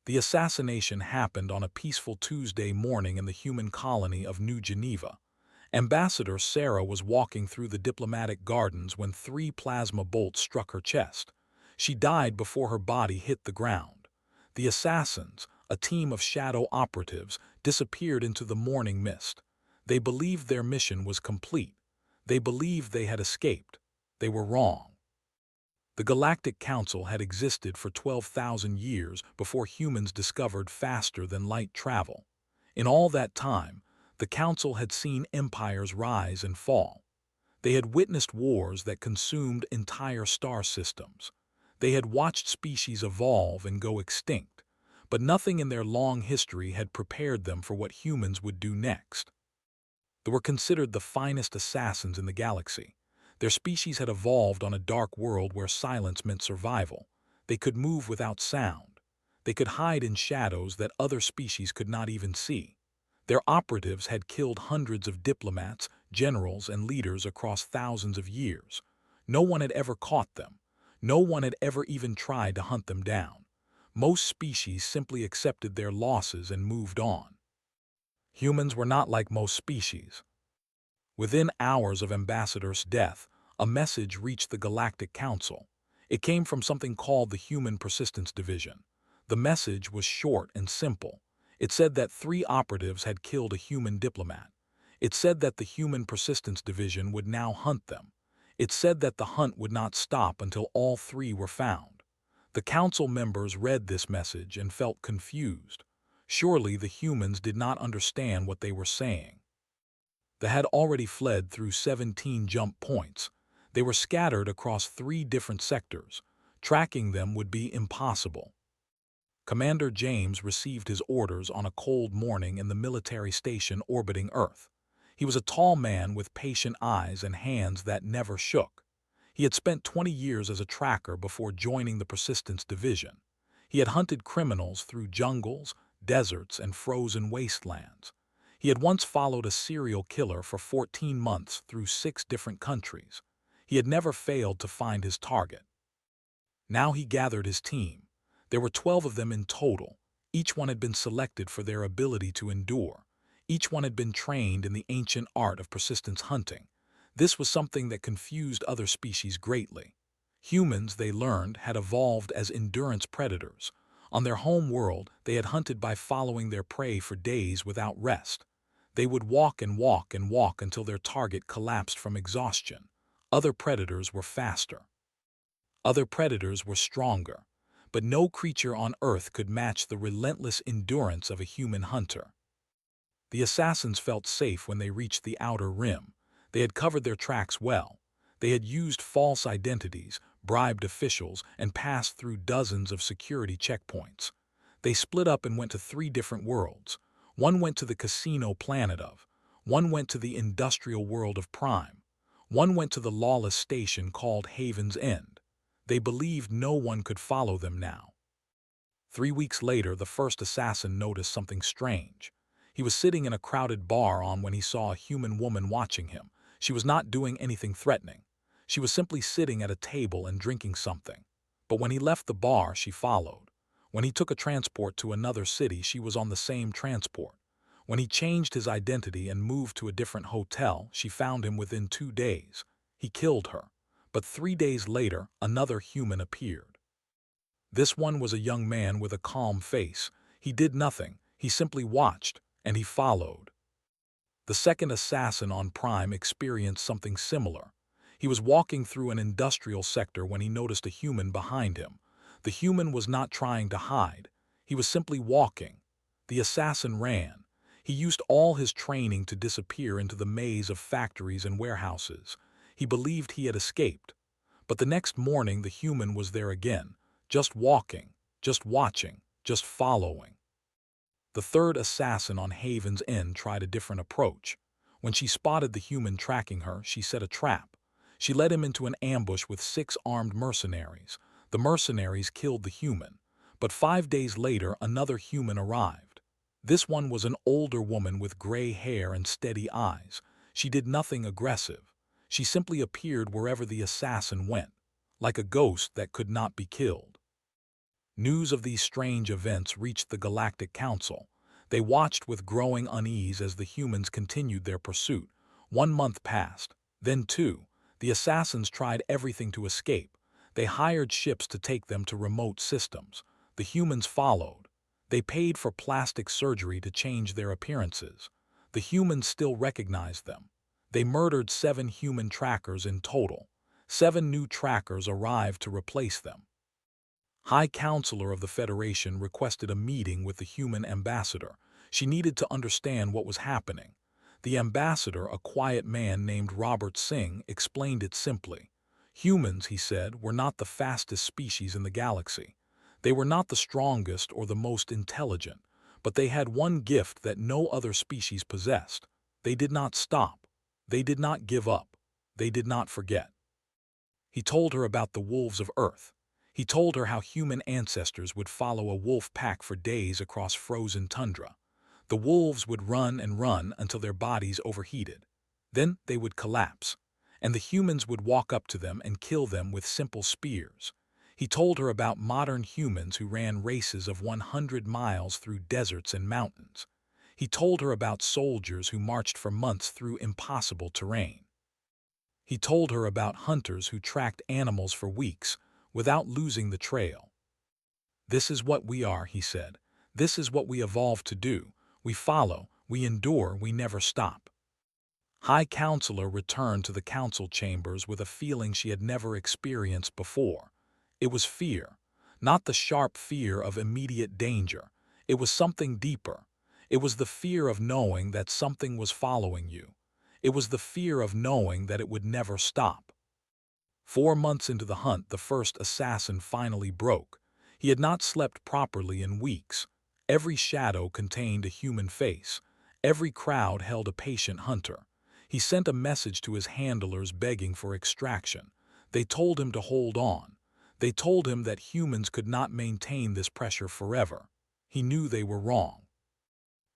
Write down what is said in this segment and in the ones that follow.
The assassination happened on a peaceful Tuesday morning in the human colony of New Geneva. Ambassador Sarah was walking through the diplomatic gardens when three plasma bolts struck her chest. She died before her body hit the ground. The assassins, a team of shadow operatives, disappeared into the morning mist. They believed their mission was complete. They believed they had escaped. They were wrong. The Galactic Council had existed for 12,000 years before humans discovered faster-than-light travel. In all that time, the Council had seen empires rise and fall. They had witnessed wars that consumed entire star systems. They had watched species evolve and go extinct, but nothing in their long history had prepared them for what humans would do next. They were considered the finest assassins in the galaxy. Their species had evolved on a dark world where silence meant survival. They could move without sound. They could hide in shadows that other species could not even see. Their operatives had killed hundreds of diplomats, generals, and leaders across thousands of years. No one had ever caught them. No one had ever even tried to hunt them down. Most species simply accepted their losses and moved on. Humans were not like most species. Within hours of Ambassador's death, a message reached the Galactic Council. It came from something called the Human Persistence Division. The message was short and simple. It said that three operatives had killed a human diplomat. It said that the Human Persistence Division would now hunt them. It said that the hunt would not stop until all three were found. The council members read this message and felt confused. Surely the humans did not understand what they were saying. They had already fled through 17 jump points. They were scattered across 3 different sectors. Tracking them would be impossible. Commander James received his orders on a cold morning in the military station orbiting Earth. He was a tall man with patient eyes and hands that never shook. He had spent 20 years as a tracker before joining the Persistence Division. He had hunted criminals through jungles, deserts, and frozen wastelands. He had once followed a serial killer for 14 months through 6 different countries. He had never failed to find his target. Now he gathered his team. There were 12 of them in total. Each one had been selected for their ability to endure. Each one had been trained in the ancient art of persistence hunting. This was something that confused other species greatly. Humans, they learned, had evolved as endurance predators. On their home world, they had hunted by following their prey for days without rest. They would walk and walk and walk until their target collapsed from exhaustion. Other predators were faster. Other predators were stronger. But no creature on Earth could match the relentless endurance of a human hunter. The assassins felt safe when they reached the outer rim. They had covered their tracks well. They had used false identities, bribed officials, and passed through dozens of security checkpoints. They split up and went to 3 different worlds. One went to the casino planet of. One went to the industrial world of Prime. One went to the lawless station called Haven's End. They believed no one could follow them now. 3 weeks later, the first assassin noticed something strange. He was sitting in a crowded bar when he saw a human woman watching him. She was not doing anything threatening. She was simply sitting at a table and drinking something. But when he left the bar, she followed. When he took a transport to another city, she was on the same transport. When he changed his identity and moved to a different hotel, she found him within 2 days. He killed her. But 3 days later, another human appeared. This one was a young man with a calm face. He did nothing. He simply watched, and he followed. The second assassin on Prime experienced something similar. He was walking through an industrial sector when he noticed a human behind him. The human was not trying to hide. He was simply walking. The assassin ran. He used all his training to disappear into the maze of factories and warehouses. He believed he had escaped. But the next morning the human was there again, just walking, just watching, just following. The third assassin on Haven's End tried a different approach. When she spotted the human tracking her, she set a trap. She led him into an ambush with 6 armed mercenaries. The mercenaries killed the human. But 5 days later, another human arrived. This one was an older woman with gray hair and steady eyes. She did nothing aggressive. She simply appeared wherever the assassin went, like a ghost that could not be killed. News of these strange events reached the Galactic Council. They watched with growing unease as the humans continued their pursuit. 1 month passed, then two. The assassins tried everything to escape. They hired ships to take them to remote systems. The humans followed. They paid for plastic surgery to change their appearances. The humans still recognized them. They murdered 7 human trackers in total. 7 new trackers arrived to replace them. High Counselor of the Federation requested a meeting with the human ambassador. She needed to understand what was happening. The ambassador, a quiet man named Robert Singh, explained it simply. Humans, he said, were not the fastest species in the galaxy. They were not the strongest or the most intelligent, but they had one gift that no other species possessed. They did not stop. They did not give up. They did not forget. He told her about the wolves of Earth. He told her how human ancestors would follow a wolf pack for days across frozen tundra. The wolves would run and run until their bodies overheated. Then they would collapse, and the humans would walk up to them and kill them with simple spears. He told her about modern humans who ran races of 100 miles through deserts and mountains. He told her about soldiers who marched for months through impossible terrain. He told her about hunters who tracked animals for weeks without losing the trail. This is what we are, he said. This is what we evolved to do. We follow, we endure, we never stop. High Counselor returned to the council chambers with a feeling she had never experienced before. It was fear, not the sharp fear of immediate danger. It was something deeper. It was the fear of knowing that something was following you. It was the fear of knowing that it would never stop. 4 months into the hunt, the first assassin finally broke. He had not slept properly in weeks. Every shadow contained a human face. Every crowd held a patient hunter. He sent a message to his handlers begging for extraction. They told him to hold on. They told him that humans could not maintain this pressure forever. He knew they were wrong.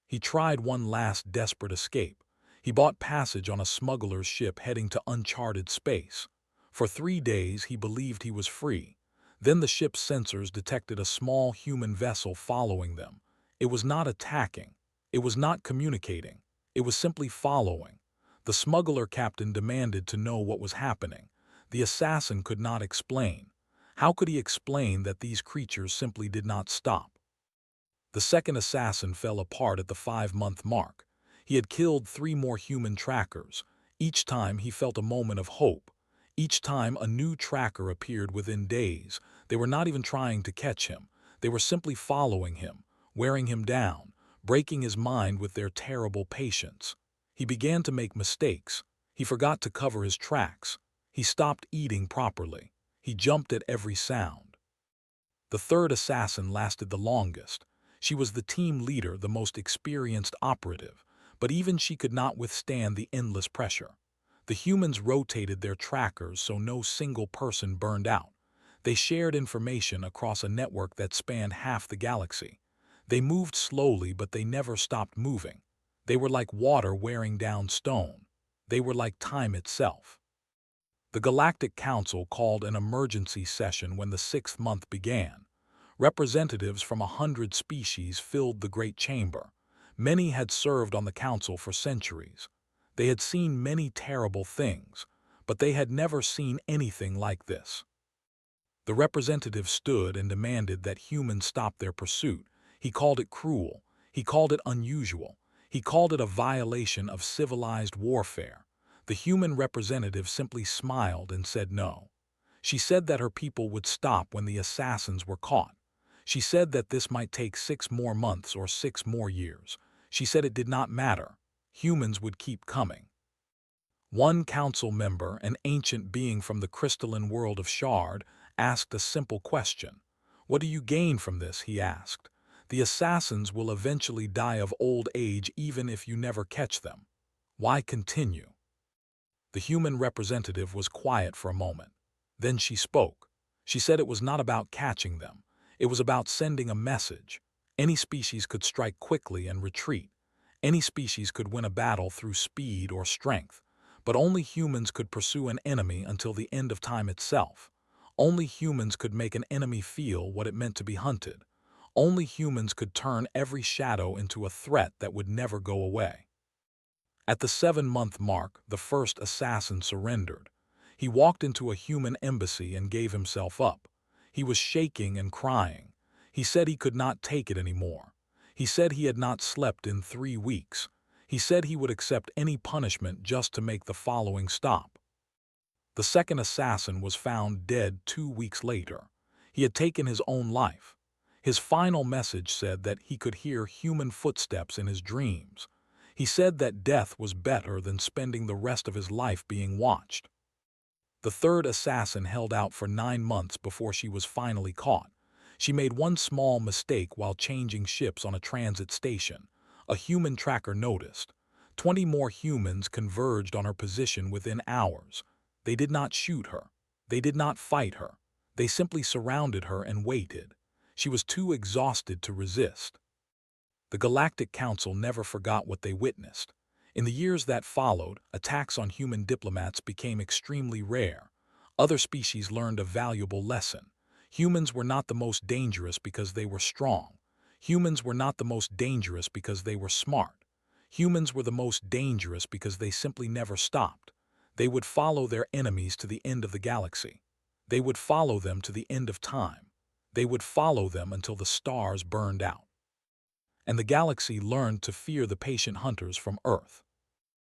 He tried one last desperate escape. He bought passage on a smuggler's ship heading to uncharted space. For 3 days he believed he was free. Then the ship's sensors detected a small human vessel following them. It was not attacking. It was not communicating. It was simply following. The smuggler captain demanded to know what was happening. The assassin could not explain. How could he explain that these creatures simply did not stop? The second assassin fell apart at the 5-month mark. He had killed 3 more human trackers. Each time he felt a moment of hope. Each time a new tracker appeared within days. They were not even trying to catch him. They were simply following him, wearing him down, breaking his mind with their terrible patience. He began to make mistakes. He forgot to cover his tracks. He stopped eating properly. He jumped at every sound. The third assassin lasted the longest. She was the team leader, the most experienced operative, but even she could not withstand the endless pressure. The humans rotated their trackers so no single person burned out. They shared information across a network that spanned half the galaxy. They moved slowly, but they never stopped moving. They were like water wearing down stone. They were like time itself. The Galactic Council called an emergency session when the 6th month began. Representatives from 100 species filled the great chamber. Many had served on the council for centuries. They had seen many terrible things, but they had never seen anything like this. The representative stood and demanded that humans stop their pursuit. He called it cruel. He called it unusual. He called it a violation of civilized warfare. The human representative simply smiled and said no. She said that her people would stop when the assassins were caught. She said that this might take 6 more months or 6 more years. She said it did not matter. Humans would keep coming. One council member, an ancient being from the crystalline world of Shard, asked a simple question. What do you gain from this? He asked. The assassins will eventually die of old age even if you never catch them. Why continue? The human representative was quiet for a moment. Then she spoke. She said it was not about catching them. It was about sending a message. Any species could strike quickly and retreat. Any species could win a battle through speed or strength. But only humans could pursue an enemy until the end of time itself. Only humans could make an enemy feel what it meant to be hunted. Only humans could turn every shadow into a threat that would never go away. At the 7-month mark, the first assassin surrendered. He walked into a human embassy and gave himself up. He was shaking and crying. He said he could not take it anymore. He said he had not slept in 3 weeks. He said he would accept any punishment just to make the following stop. The second assassin was found dead 2 weeks later. He had taken his own life. His final message said that he could hear human footsteps in his dreams. He said that death was better than spending the rest of his life being watched. The third assassin held out for 9 months before she was finally caught. She made one small mistake while changing ships on a transit station. A human tracker noticed. 20 more humans converged on her position within hours. They did not shoot her. They did not fight her. They simply surrounded her and waited. She was too exhausted to resist. The Galactic Council never forgot what they witnessed. In the years that followed, attacks on human diplomats became extremely rare. Other species learned a valuable lesson. Humans were not the most dangerous because they were strong. Humans were not the most dangerous because they were smart. Humans were the most dangerous because they simply never stopped. They would follow their enemies to the end of the galaxy. They would follow them to the end of time. They would follow them until the stars burned out. And the galaxy learned to fear the patient hunters from Earth.